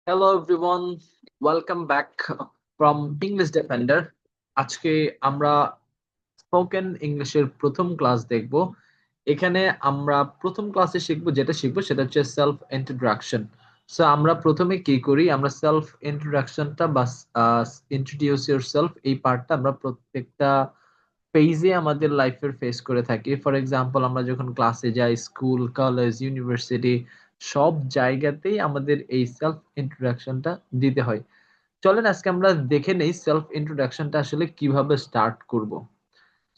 Hello everyone, welcome back from English Defender. আজকে আমরা spoken ইংলিশের প্রথম ক্লাস দেখব। এখানে আমরা প্রথম ক্লাসে যেটা শিখবো সেটা হচ্ছে সেলফ ইন্ট্রোডাকশন। সো আমরা প্রথমে কি করি, আমরা সেলফ ইন্ট্রোডাকশনটা বা ইন্ট্রোডিউস ইউরসেলফ এই পার্টটা আমরা প্রত্যেকটা পেজে আমাদের লাইফের ফেস করে থাকি। ফর এক্সাম্পল, আমরা যখন ক্লাসে যাই, স্কুল, কলেজ, ইউনিভার্সিটি, সব জায়গাতেই আমাদের এই সেলফ ইন্ট্রোডাকশনটা দিতে হয়। চলেন আজকে আমরা দেখে নেই সেলফ ইন্ট্রোডাকশনটা আসলে কিভাবে স্টার্ট করব।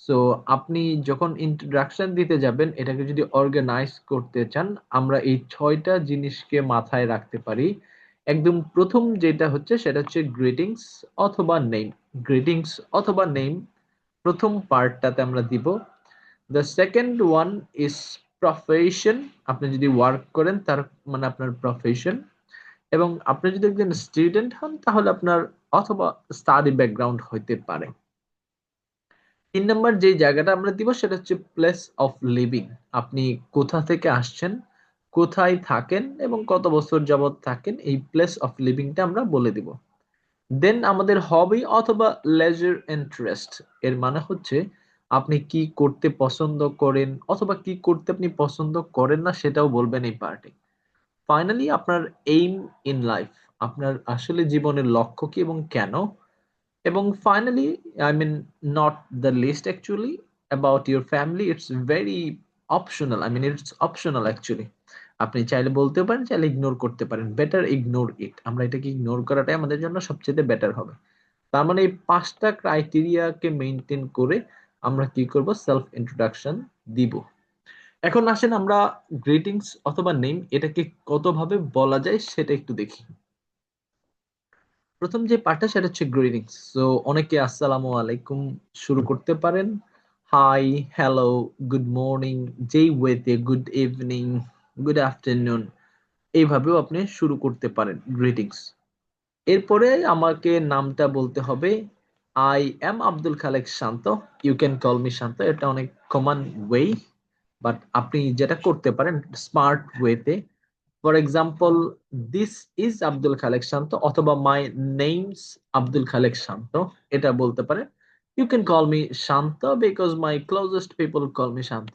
সো আপনি যখন ইন্ট্রোডাকশন দিতে যাবেন, এটাকে যদি অর্গানাইজ করতে চান, আমরা এই 6টা জিনিসকে মাথায় রাখতে পারি। একদম প্রথম যেটা হচ্ছে সেটা হচ্ছে গ্রিটিংস অথবা নেম। গ্রিটিংস অথবা নেম প্রথম পার্টটাতে আমরা দিব। The second one is profession. আপনি যদি ওয়ার্ক করেন তার মানে আপনার প্রফেশন। এবং আপনি যদি একজন স্টুডেন্ট হন তাহলে আপনার অথবা স্টাডি ব্যাকগ্রাউন্ড হইতে পারে। 3 নম্বর যে জায়গাটা আমরা দিব সেটা হচ্ছে প্লেস অফ লিভিং। আপনি কোথা থেকে আসছেন, কোথায় থাকেন এবং কত বছর যাবত থাকেন, এই প্লেস অফ লিভিংটা আমরা বলে দিব। দেন আমাদের হবি অথবা লেজার ইন্টারেস্ট, এর মানে হচ্ছে আপনি কি করতে পছন্দ করেন অথবা কি করতে আপনি পছন্দ করেন না সেটাও বলবেন এই পার্টে। ফাইনালি আপনার এইম ইন লাইফ, আপনার আসলে জীবনের লক্ষ্য কি এবং কেন। এবং finally, I mean not the least actually, about your family, it's very optional, I mean it's optional actually. আপনি চাইলে বলতে পারেন, চাইলে ইগনোর করতে পারেন, বেটার ইগনোর ইট। আমরা এটাকে ইগনোর করাটাই আমাদের জন্য সবচেয়ে বেটার হবে। তার মানে এই 5টা ক্রাইটেরিয়াকে মেনটেন করে আমরা কি করব, সেলফ ইন্ট্রোডাকশন দিব। এখন আসেন আমরা গ্রিটিংস অথবা নেম এটাকে কতভাবে বলা যায় সেটা একটু দেখি। প্রথম যে পার্টটা সেটা হচ্ছে গ্রিটিংস। সো অনেকে আসসালামু আলাইকুম শুরু করতে পারেন, হাই, হ্যালো, গুড মর্নিং, যেই ওয়েতে, গুড ইভিনিং, গুড আফটারনুন, এইভাবেও আপনি শুরু করতে পারেন গ্রিটিংস। এরপরে আমাকে নামটা বলতে হবে, I am Abdul Khalek Shanto, you can call me Shanto. এটা অনেক কমন ওয়ে, বাট আপনি যেটা করতে পারেন স্মার্ট ওয়েতে, for example, this is Abdul Khalek Shanto অথবা মাই নেমস আব্দুল খালেক শান্ত, এটা বলতে পারেন। You can call me Shanto because my closest people call me Shanto.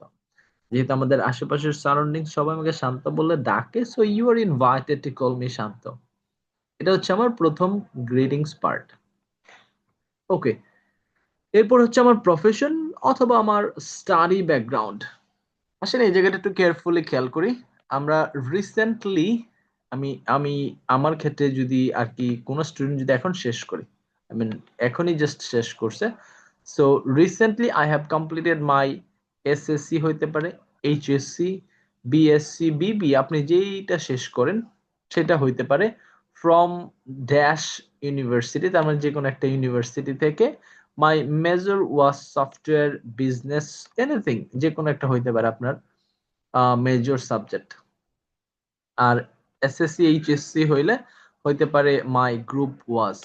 যেহেতু আমাদের আশেপাশের সারাউন্ডিং সবাই আমাকে শান্ত বলে ডাকে, so you are invited to call me Shanto. এটা হচ্ছে আমার প্রথম গ্রিটিংস পার্ট। ওকে, এরপর হচ্ছে আমার প্রফেশন অথবা আমার স্টাডি ব্যাকগ্রাউন্ড। আসলে এই জায়গাটা একটু কেয়ারফুলি খেয়াল করি। আমরা রিসেন্টলি, আমি আমি আমার ক্ষেত্রে যদি আর কি কোনো স্টুডেন্ট যদি এখন শেষ করে, আই মিন এখনই জাস্ট শেষ করছে, so recently I have completed my SSC হইতে পারে, এইচএসসি, বিএসসি, বিবি, আপনি যেইটা শেষ করেন সেটা হইতে পারে, ফ্রম ড্যাশ ইউনিভার্সিটি, তার মানে যে কোনো একটা ইউনিভার্সিটি থেকে। মাই মেজর ওয়াজ সফটওয়্যার বিজনেস, এনিথিং, যে কোনো একটা হইতে পারে আপনার মেজর সাবজেক্ট। আর এসএসসি এইচএসসি হইলে হইতে পারে মাই গ্রুপ ওয়াজ।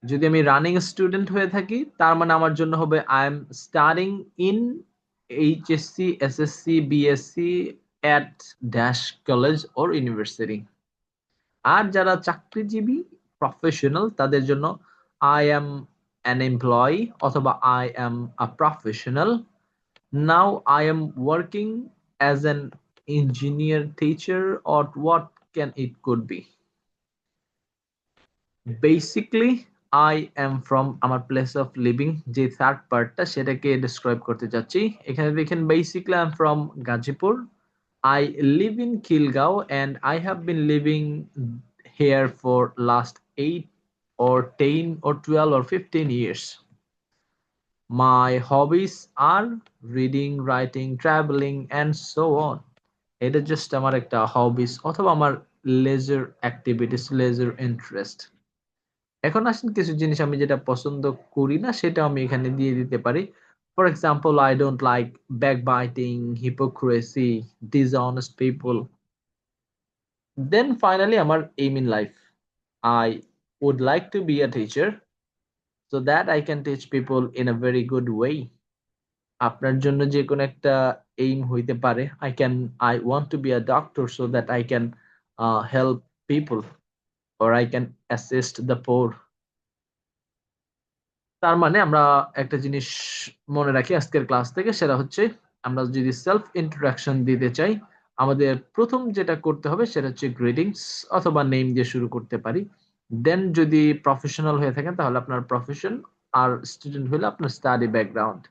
যদি আমি রানিং স্টুডেন্ট হয়ে থাকি তার মানে আমার জন্য হবে I am studying in HSC, SSC, BSC at dash college or university. আর যারা চাকরিজীবী প্রফেশনাল তাদের জন্য আই এম অ্যান এমপ্লয়ি অথবা I am a professional. Now I am working as an engineer, teacher, or what can it could be. Basically, I am from আমার place of living, যে third পার্টটা সেটাকে describe করতে যাচ্ছি। এখানে দেখেন, basically I'm from Gazipur. I live in Kilgao and I have been living here for last 8 or 10 or 12 or 15 years. My hobbies are reading, writing, traveling, and so on. এটা just আমার একটা হবিস অথবা আমার laser activities, laser interest. এখন আসেন কিছু জিনিস আমি যেটা পছন্দ করি না সেটা আমি এখানে দিয়ে দিতে পারি। For example, I don't like backbiting, hypocrisy, dishonest people. Then finally আমার aim in life, I would like to be a teacher so that I can teach people in a very good way. আপনার জন্য যে কোনো একটা aim হইতে পারে, I want to be a doctor so that I can help people, or I can assist the poor. তার মানে আমরা একটা জিনিস মনে রাখি আজকের ক্লাস থেকে, সেটা হচ্ছে আমরা যদি সেলফ ইন্ট্রোডাকশন দিতে চাই, আমাদের প্রথম যেটা করতে হবে সেটা হচ্ছে গ্রিটিংস অথবা নেম দিয়ে শুরু করতে পারি। দেন যদি প্রফেশনাল হয়ে থাকেন তাহলে আপনার প্রফেশন, আর স্টুডেন্ট হলে আপনার স্টাডি ব্যাকগ্রাউন্ড,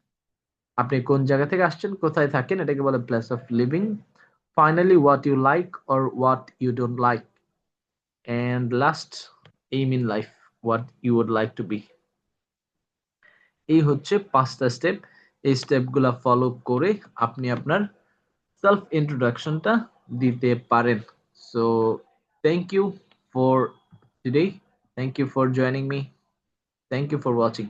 আপনি কোন জায়গা থেকে আসছেন, কোথায় থাকেন, এটাকে বলে place of living. Finally what you like or what you don't like, and last aim in life, what you would like to be. এই হচ্ছে 5টা স্টেপ। এই স্টেপগুলা ফলো করে আপনি আপনার সেলফ ইন্ট্রোডাকশনটা দিতে পারেন। So thank you for today, thank you for joining me, thank you for watching.